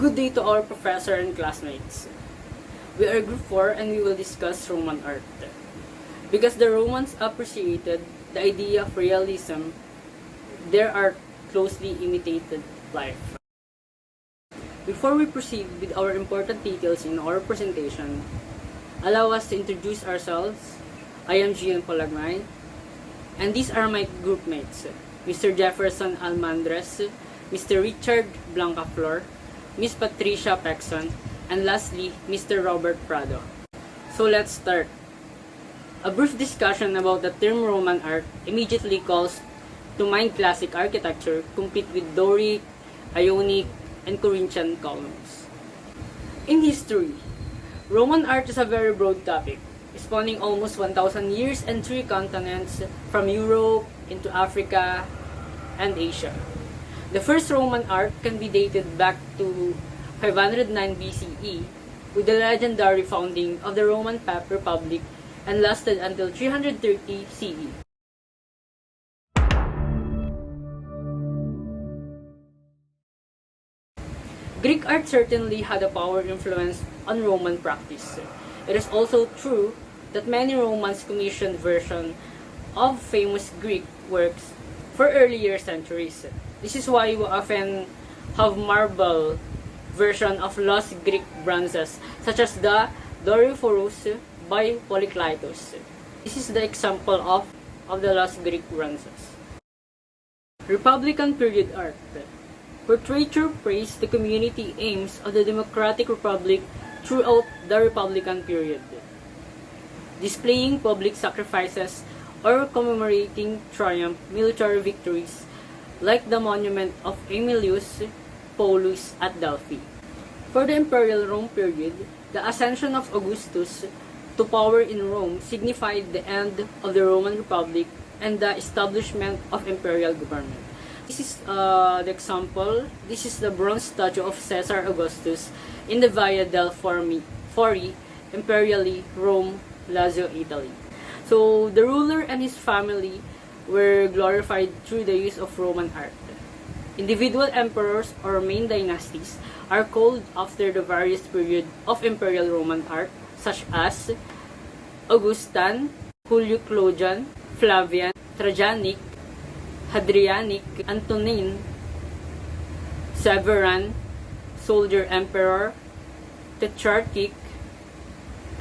Good day to our professor and classmates. We are group 4 and we will discuss Roman art. Because the Romans appreciated the idea of realism, their art closely imitated life. Before we proceed with our important details in our presentation, allow us to introduce ourselves. I am Gian Polagmay, and these are my group mates, Mr. Jefferson Almandres, Mr. Richard Blancaflor, Miss Patricia Pexon, and lastly, Mr. Robert Prado. So let's start. A brief discussion about the term Roman art immediately calls to mind classic architecture complete with Doric, Ionic, and Corinthian columns. In history, Roman art is a very broad topic, spanning almost 1,000 years and 3 continents from Europe into Africa and Asia. The first Roman art can be dated back to 509 BCE with the legendary founding of the Roman Republic and lasted until 330 CE. Greek art certainly had a powerful influence on Roman practice. It is also true that many Romans commissioned versions of famous Greek works for earlier centuries. This is why we often have marble version of lost Greek bronzes such as the Doryphorus by Polykleitos. This is the example of the lost Greek bronzes. Republican period art. Portraiture praised the community aims of the Democratic Republic throughout the Republican period, displaying public sacrifices or commemorating triumph military victories like the monument of Aemilius Paulus at Delphi. For the Imperial Rome period, the ascension of Augustus to power in Rome signified the end of the Roman Republic and the establishment of imperial government. This is the example. This is the bronze statue of Caesar Augustus in the Via del Fori, Imperiali, Rome, Lazio, Italy. So the ruler and his family were glorified through the use of Roman art. Individual emperors or main dynasties are called after the various periods of imperial Roman art, such as Augustan, Julio Claudian, Flavian, Trajanic, Hadrianic, Antonine, Severan, Soldier Emperor, Tetrarchic,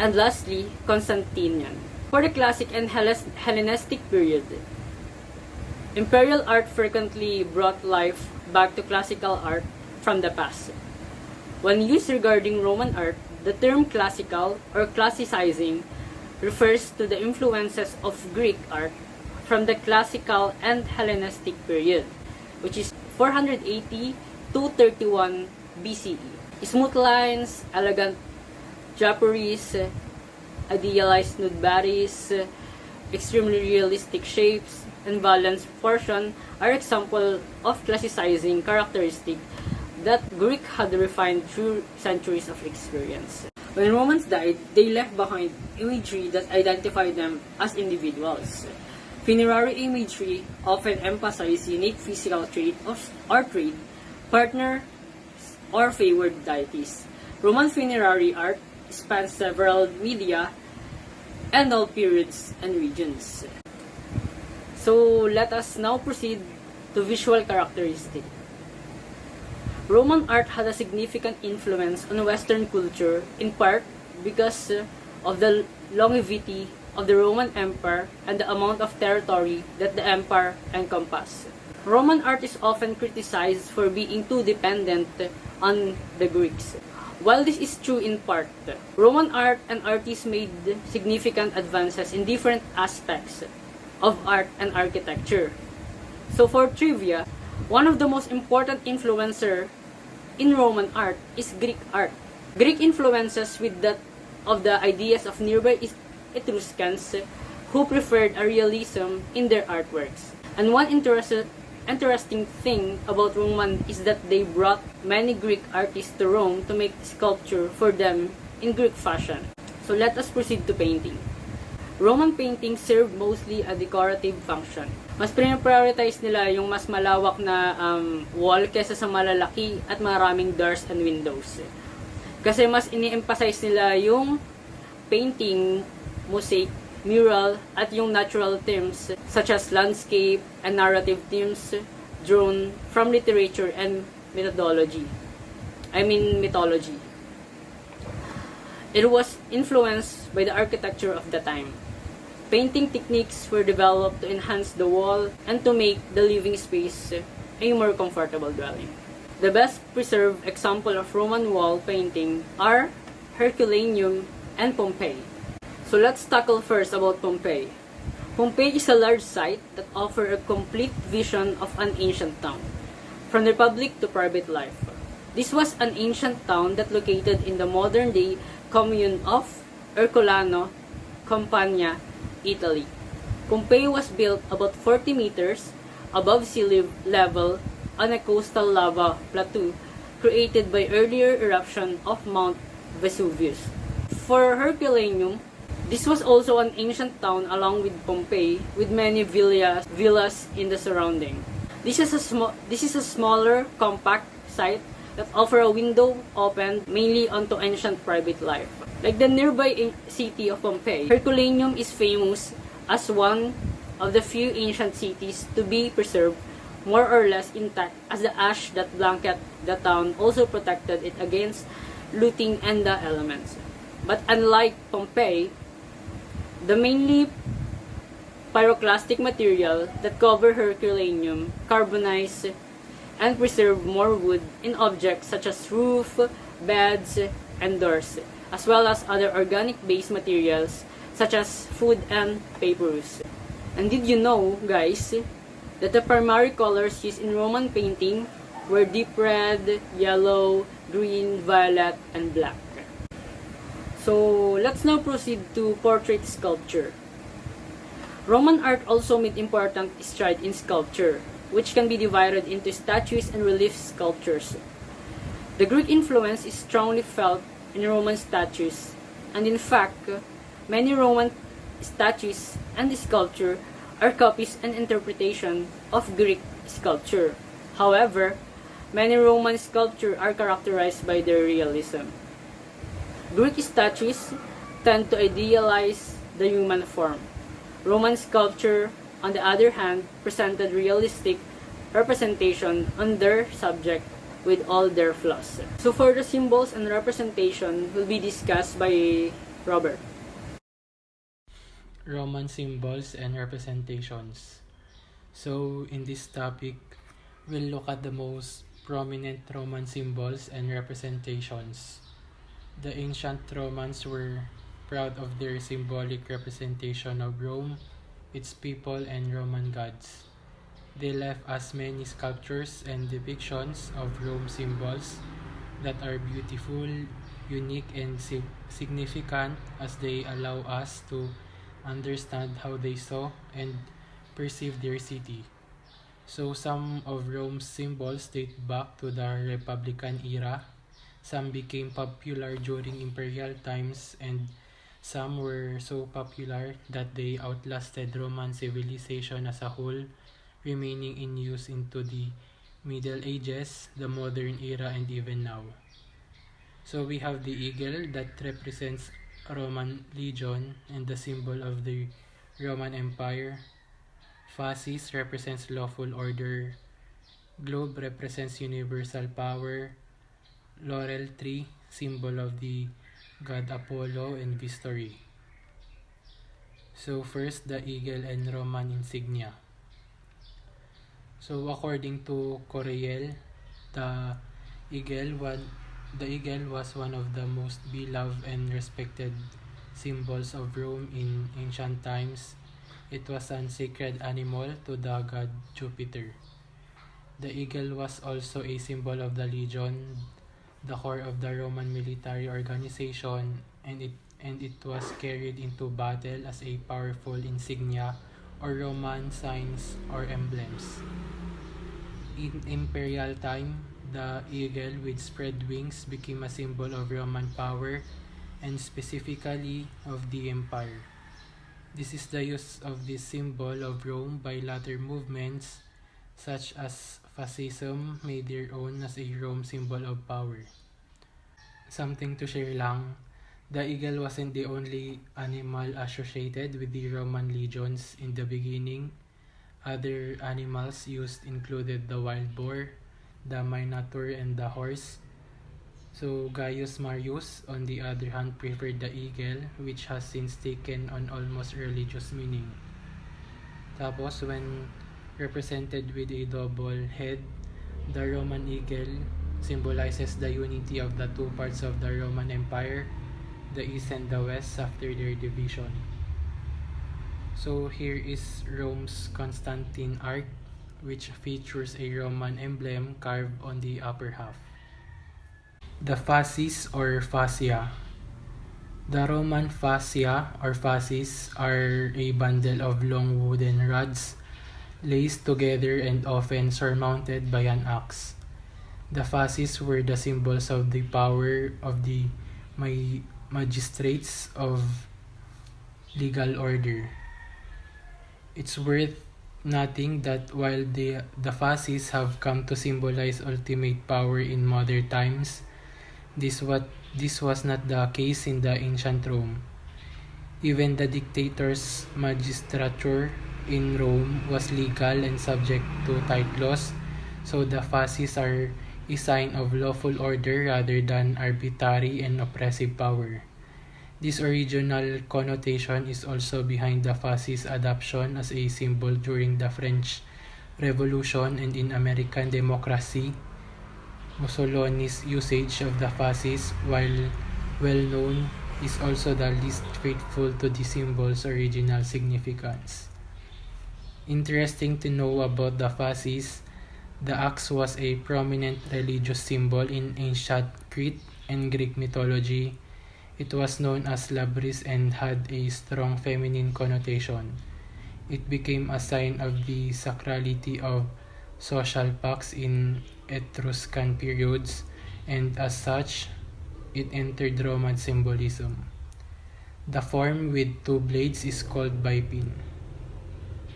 and lastly, Constantinian. For the classic and Hellenistic period, imperial art frequently brought life back to classical art from the past. When used regarding Roman art, the term classical or classicizing refers to the influences of Greek art from the classical and Hellenistic period, which is 480 to 31 BCE. Smooth lines, elegant draperies, idealized nude bodies, extremely realistic shapes, and balanced proportion are examples of classicizing characteristics that Greek had refined through centuries of experience. When Romans died, they left behind imagery that identified them as individuals. Funerary imagery often emphasized unique physical trait or trait, partner, or favored deities. Roman funerary art spans several media and all periods and regions. So let us now proceed to visual characteristics. Roman art had a significant influence on Western culture, in part because of the longevity of the Roman Empire and the amount of territory that the empire encompassed. Roman art is often criticized for being too dependent on the Greeks. While this is true in part, Roman art and artists made significant advances in different aspects of art and architecture. So for trivia, one of the most important influencers in Roman art is Greek art. Greek influences with that of the ideas of nearby Etruscans who preferred a realism in their artworks. And one interesting thing about Roman is that they brought many Greek artists to Rome to make sculpture for them in Greek fashion. So let us proceed to painting. Roman paintings served mostly a decorative function. Mas prioritize nila yung mas malawak na wall kaysa sa malalaki at maraming doors and windows. Kasi mas ini-emphasize nila yung painting, mosaic, mural, at yung natural themes such as landscape and narrative themes drawn from literature and mythology. It was influenced by the architecture of the time. Painting techniques were developed to enhance the wall and to make the living space a more comfortable dwelling. The best preserved example of Roman wall painting are Herculaneum and Pompeii. So let's tackle first about Pompeii. Pompeii is a large site that offers a complete vision of an ancient town, from the public to private life. This was an ancient town that located in the modern-day commune of Ercolano, Campania, Italy. Pompeii was built about 40 meters above sea level on a coastal lava plateau created by earlier eruption of Mount Vesuvius. For Herculaneum, this was also an ancient town along with Pompeii, with many villas in the surrounding. This is a smaller, compact site that offer a window opened mainly onto ancient private life. Like the nearby city of Pompeii, Herculaneum is famous as one of the few ancient cities to be preserved more or less intact, as the ash that blanket the town also protected it against looting and the elements. But unlike Pompeii, the mainly pyroclastic material that cover Herculaneum carbonize and preserve more wood in objects such as roof, beds, and doors, as well as other organic-based materials such as food and papyrus. And did you know, guys, that the primary colors used in Roman painting were deep red, yellow, green, violet, and black? So, let's now proceed to portrait sculpture. Roman art also made important strides in sculpture, which can be divided into statues and relief sculptures. The Greek influence is strongly felt in Roman statues, and in fact, many Roman statues and sculpture are copies and interpretation of Greek sculpture. However, many Roman sculpture are characterized by their realism. Greek statues tend to idealize the human form. Roman sculpture, on the other hand, presented realistic representation on their subject with all their flaws. So for the symbols and representation will be discussed by Robert. Roman symbols and representations. So in this topic, we'll look at the most prominent Roman symbols and representations. The ancient Romans were proud of their symbolic representation of Rome, its people, and Roman gods. They left us many sculptures and depictions of Rome symbols that are beautiful, unique, and significant, as they allow us to understand how they saw and perceived their city. So some of Rome's symbols date back to the Republican era. Some became popular during imperial times, and some were so popular that they outlasted Roman civilization as a whole, remaining in use into the Middle Ages, the modern era, and even now. So we have the eagle that represents Roman legion and the symbol of the Roman Empire. Fasces represents lawful order. Globe represents universal power. Laurel tree, symbol of the god Apollo and victory. So first, the eagle and Roman insignia. So according to Correell, the eagle was one of the most beloved and respected symbols of Rome in ancient times. It was a sacred animal to the god Jupiter. The eagle was also a symbol of the legion, the core of the Roman military organization, and it was carried into battle as a powerful insignia or Roman signs or emblems. In imperial time, the eagle with spread wings became a symbol of Roman power and specifically of the empire. This is the use of this symbol of Rome by latter movements such as fascism made their own as a Rome symbol of power. Something to share lang, the eagle wasn't the only animal associated with the Roman legions in the beginning. Other animals used included the wild boar, the minotaur, and the horse. So Gaius Marius, on the other hand, preferred the eagle, which has since taken on almost religious meaning. Tapos, when represented with a double head, the Roman eagle symbolizes the unity of the two parts of the Roman Empire, the East and the West, after their division. So here is Rome's Constantine arch, which features a Roman emblem carved on the upper half. The fasces or fascia. The Roman fascia or fasces are a bundle of long wooden rods laced together and often surmounted by an axe. The fasces were the symbols of the power of the magistrates of legal order. It's worth noting that while the fasces have come to symbolize ultimate power in modern times, this was not the case in the ancient Rome. Even the dictator's magistrature in Rome was legal and subject to tight laws, so the fasces are a sign of lawful order rather than arbitrary and oppressive power. This original connotation is also behind the fasces' adoption as a symbol during the French Revolution and in American democracy. Mussolini's usage of the fasces, while well known, is also the least faithful to the symbol's original significance. Interesting to know about the fasces, the axe was a prominent religious symbol in ancient Crete and Greek mythology. It was known as Labris and had a strong feminine connotation. It became a sign of the sacrality of social pacts in Etruscan periods, and as such, it entered Roman symbolism. The form with two blades is called bipin.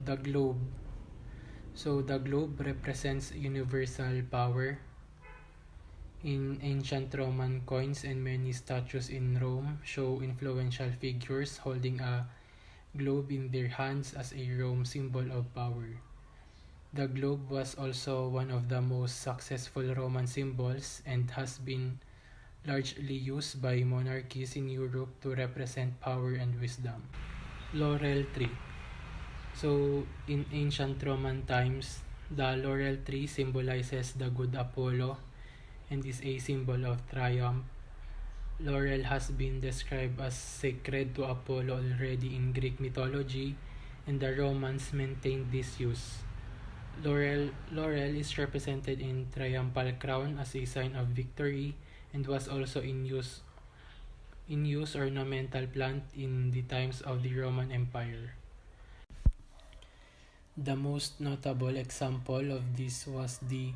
The globe. So the globe represents universal power. In ancient Roman coins and many statues in Rome show influential figures holding a globe in their hands as a Rome symbol of power. The globe was also one of the most successful Roman symbols and has been largely used by monarchies in Europe to represent power and wisdom. Laurel tree. So, in ancient Roman times, the laurel tree symbolizes the good Apollo and is a symbol of triumph. Laurel has been described as sacred to Apollo already in Greek mythology, and the Romans maintained this use. Laurel is represented in triumphal crown as a sign of victory and was also in use ornamental plant in the times of the Roman Empire. The most notable example of this was the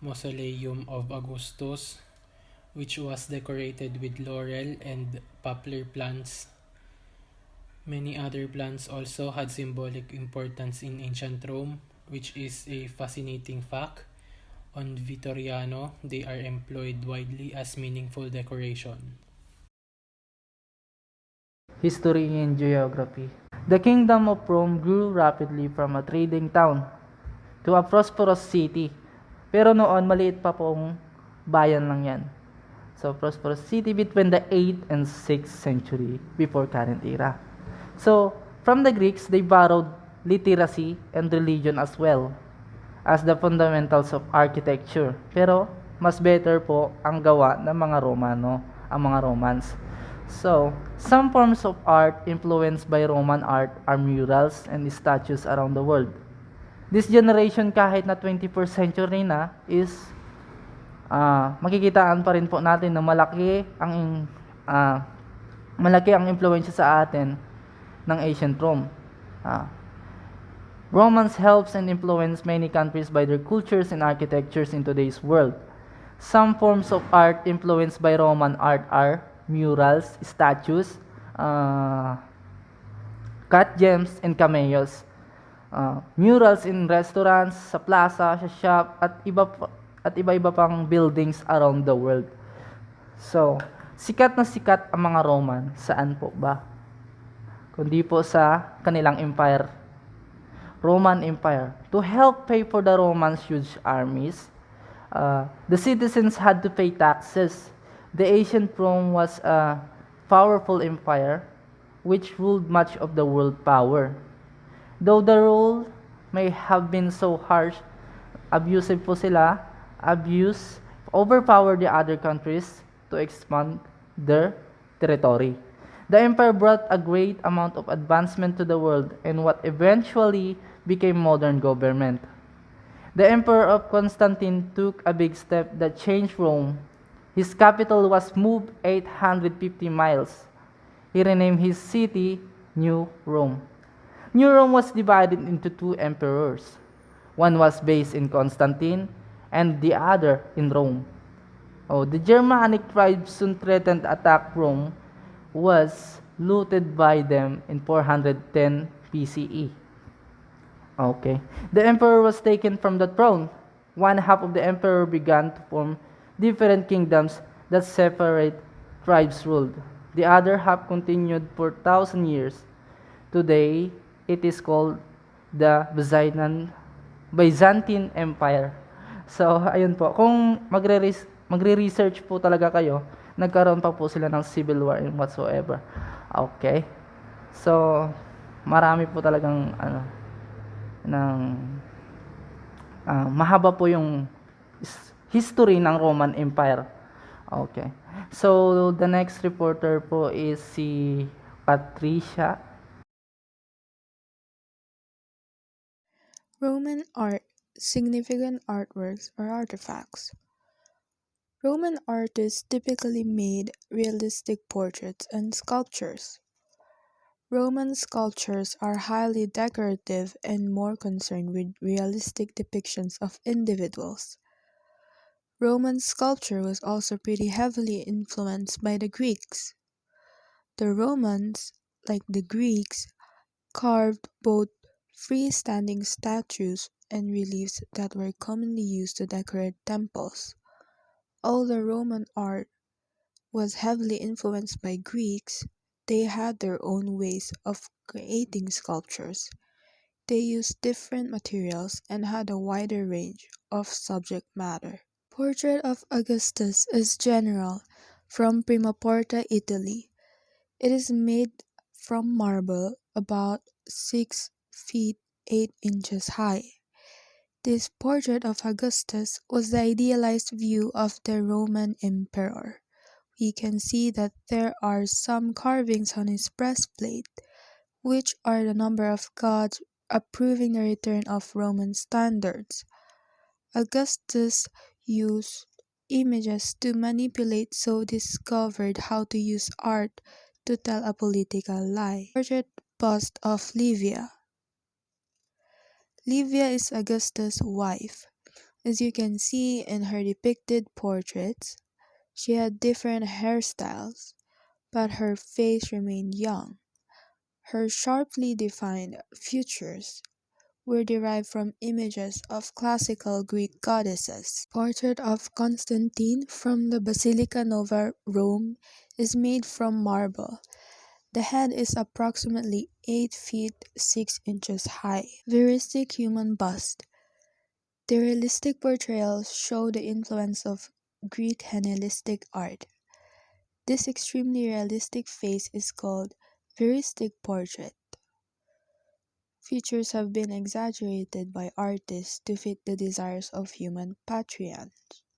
Mausoleum of Augustus, which was decorated with laurel and poplar plants. Many other plants also had symbolic importance in ancient Rome, which is a fascinating fact. On Vittoriano, they are employed widely as meaningful decoration. History and Geography. The Kingdom of Rome grew rapidly from a trading town to a prosperous city. Pero noon, maliit pa pong bayan lang yan. So, prosperous city between the 8th and 6th century before current era. So, from the Greeks, they borrowed literacy and religion as well as the fundamentals of architecture. Pero, mas better po ang gawa ng mga Romans. So, some forms of art influenced by Roman art are murals and statues around the world. This generation, kahit na 21st century na, is makikitaan pa rin po natin na malaki ang impluwensya sa atin ng ancient Rome. Romans helps and influence many countries by their cultures and architectures in today's world. Some forms of art influenced by Roman art are murals, statues, cut gems, and cameos. Murals in restaurants, sa plaza, sa shop, at iba-iba pang buildings around the world. So, sikat na sikat ang mga Roman. Saan po ba? Kundi po sa kanilang empire. Roman Empire. To help pay for the Romans' huge armies, the citizens had to pay taxes. The ancient Rome was a powerful empire which ruled much of the world power. Though the rule may have been so harsh, abusive po sila, overpower the other countries to expand their territory. The empire brought a great amount of advancement to the world and what eventually became modern government. The Emperor of Constantine took a big step that changed Rome. His capital was moved 850 miles. He renamed his city New Rome. New Rome was divided into two emperors. One was based in Constantine and the other in Rome. The Germanic tribes soon threatened to attack Rome, was looted by them in 410 BCE. Okay. The emperor was taken from the throne. One half of the emperor began to form different kingdoms that separate tribes ruled. The other half continued for 1,000 years. Today, it is called the Byzantine Empire. So, ayun po. Kung magre-research po talaga kayo, nagkaroon pa po sila ng civil war and whatsoever. Okay. So, marami po talagang mahaba po yung history ng Roman Empire. Okay. So, the next reporter po is si Patricia. Roman art, significant artworks or artifacts. Roman artists typically made realistic portraits and sculptures. Roman sculptures are highly decorative and more concerned with realistic depictions of individuals. Roman sculpture was also pretty heavily influenced by the Greeks. The Romans, like the Greeks, carved both freestanding statues and reliefs that were commonly used to decorate temples. Although Roman art was heavily influenced by Greeks, they had their own ways of creating sculptures. They used different materials and had a wider range of subject matter. Portrait of Augustus is general from Prima Porta, Italy. It is made from marble about 6 feet 8 inches high. This portrait of Augustus was the idealized view of the Roman emperor. We can see that there are some carvings on his breastplate, which are the number of gods approving the return of Roman standards. Augustus used images to manipulate, so discovered how to use art to tell a political lie. Portrait bust of Livia. Livia is Augustus' wife. As you can see in her depicted portraits, she had different hairstyles, but her face remained young. Her sharply defined features were derived from images of classical Greek goddesses. Portrait of Constantine from the Basilica Nova, Rome, is made from marble. The head is approximately 8 feet 6 inches high. Veristic human bust. The realistic portrayals show the influence of Greek Hellenistic art. This extremely realistic face is called veristic portrait. Features have been exaggerated by artists to fit the desires of human patricians.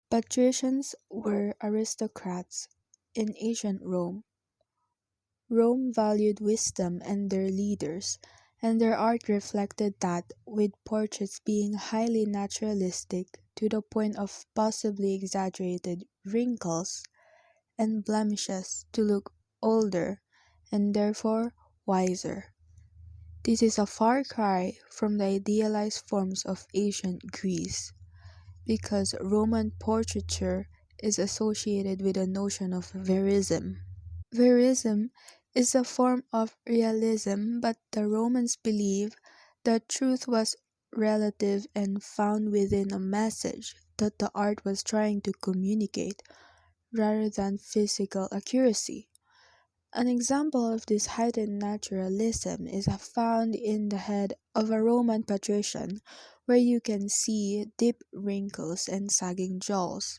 Patricians were aristocrats in ancient Rome. Rome valued wisdom and their leaders, and their art reflected that, with portraits being highly naturalistic to the point of possibly exaggerated wrinkles and blemishes to look older and therefore wiser. This is a far cry from the idealized forms of ancient Greece, because Roman portraiture is associated with the notion of verism. Verism is a form of realism, but the Romans believed that truth was relative and found within a message that the art was trying to communicate rather than physical accuracy. An example of this heightened naturalism is found in the head of a Roman patrician, where you can see deep wrinkles and sagging jaws.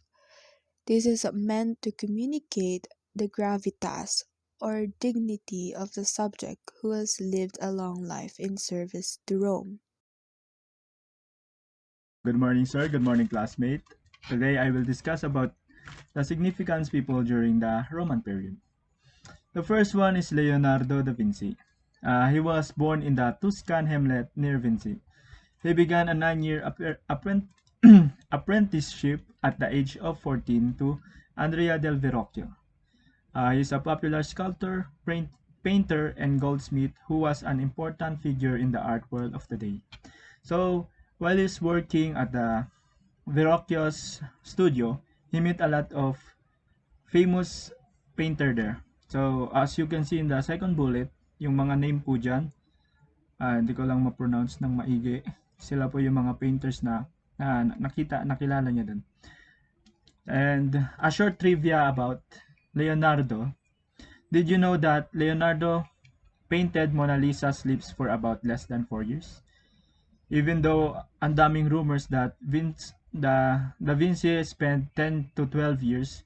This is meant to communicate the gravitas or dignity of the subject who has lived a long life in service to Rome. Good morning, sir. Good morning, classmate. Today I will discuss about the significance people during the Roman period. The first one is Leonardo da Vinci. He was born in the Tuscan hamlet near Vinci. He began a 9-year apprenticeship at the age of 14 to Andrea del Verrocchio. He is a popular sculptor, painter, and goldsmith who was an important figure in the art world of the day. So, while he's working at the Verrocchio's studio, he met a lot of famous painter there. So, as you can see in the second bullet, yung mga name po dyan, hindi ko lang ma-pronounce ng maigi. Sila po yung mga painters na nakilala niya dun. And a short trivia about Leonardo. Did you know that Leonardo painted Mona Lisa's lips for about less than 4 years? Even though ang daming rumors that Da Vinci spent 10 to 12 years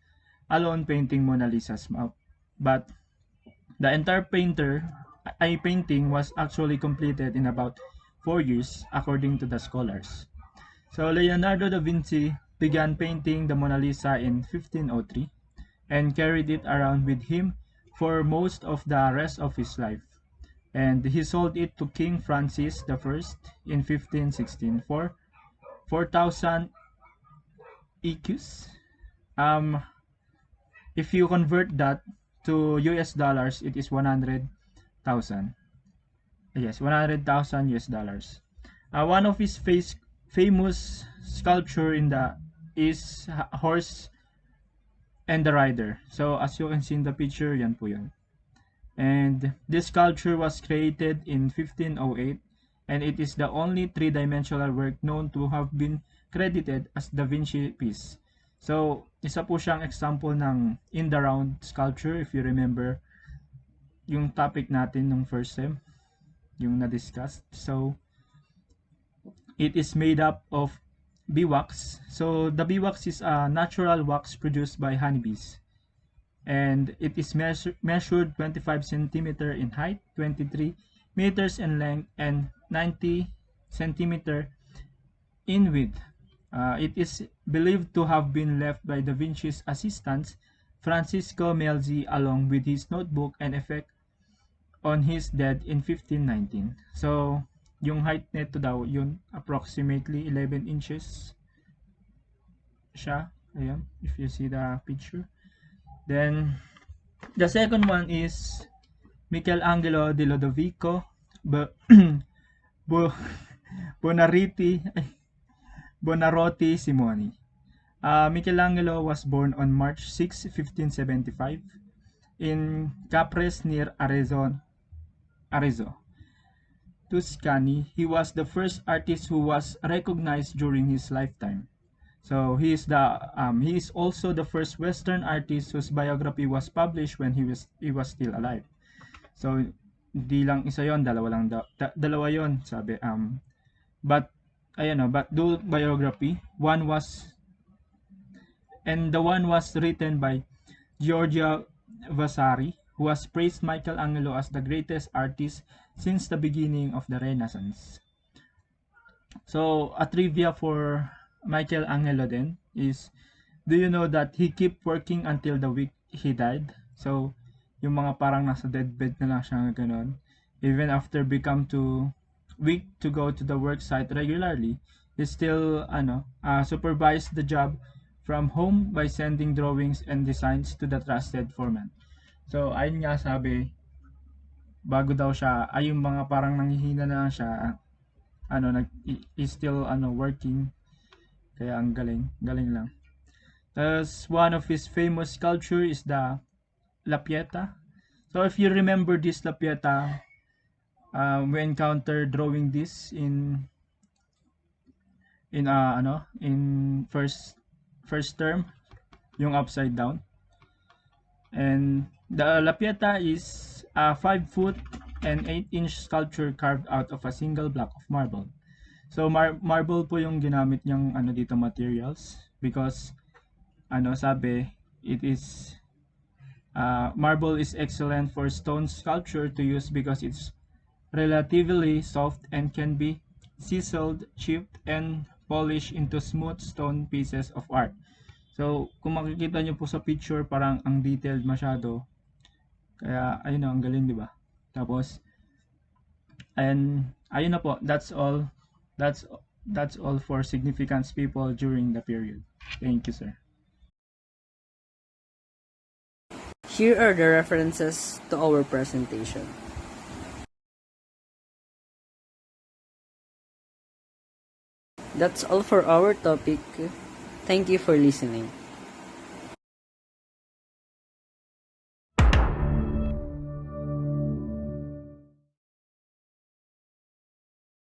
alone painting Mona Lisa's mouth. But the entire painting was actually completed in about 4 years according to the scholars. So Leonardo da Vinci began painting the Mona Lisa in 1503 and carried it around with him for most of the rest of his life. And he sold it to King Francis I in 1516 for 4,000 EQs. If you convert that to US dollars, it is 100,000. Yes, 100,000 US dollars. One of his famous sculpture is horse and the rider. So as you can see in the picture, yan po yun. And this sculpture was created in 1508 and it is the only three-dimensional work known to have been credited as Da Vinci piece. So, isa po siyang example ng in the round sculpture, if you remember yung topic natin nung first sem, yung na-discuss. So, it is made up of beeswax. So, the beeswax is a natural wax produced by honeybees. And it is measured 25 centimeter in height, 23 meters in length, and 90 centimeter in width. It is believed to have been left by Da Vinci's assistant, Francisco Melzi, along with his notebook and effect on his death in 1519. So, yung height nito daw, yun, approximately 11 inches siya. Ayan, if you see the picture. Then, the second one is Michelangelo di Lodovico Buonarroti Simoni. Michelangelo was born on March 6, 1575 in Capres near Arezzo, Tuscany. He was the first artist who was recognized during his lifetime. So he is also the first Western artist whose biography was published when he was still alive. So di lang isa yon, dalawa lang dalawa yon, sabi but do biography, one was written by Giorgio Vasari, who has praised Michelangelo as the greatest artist since the beginning of the Renaissance. So a trivia for Michelangelo then is, do you know that he kept working until the week he died? So, yung mga parang nasa deathbed na lang siya gano'n. Even after become too weak to go to the work site regularly, he still supervised the job from home by sending drawings and designs to the trusted foreman. So, ayun nga sabi, bago daw siya, yung mga parang nanghihina na lang siya, is still working. Kaya ang galing lang. Thus, one of his famous sculpture is the La Pieta. So if you remember this La Pieta, we encountered drawing this in first term, yung upside down. And the La Pieta is a 5 foot and 8-inch sculpture carved out of a single block of marble. So marble po yung ginamit niyang dito materials, because sabi it is marble is excellent for stone sculpture to use because it's relatively soft and can be chiseled, chipped, and polished into smooth stone pieces of art. So, kung makikita nyo po sa picture, parang ang detailed masyado. Kaya, ayun na, ang galing, di ba? Tapos, and, ayun na po, that's all. That's all for significance people during the period. Thank you, sir. Here are the references to our presentation. That's all for our topic. Thank you for listening.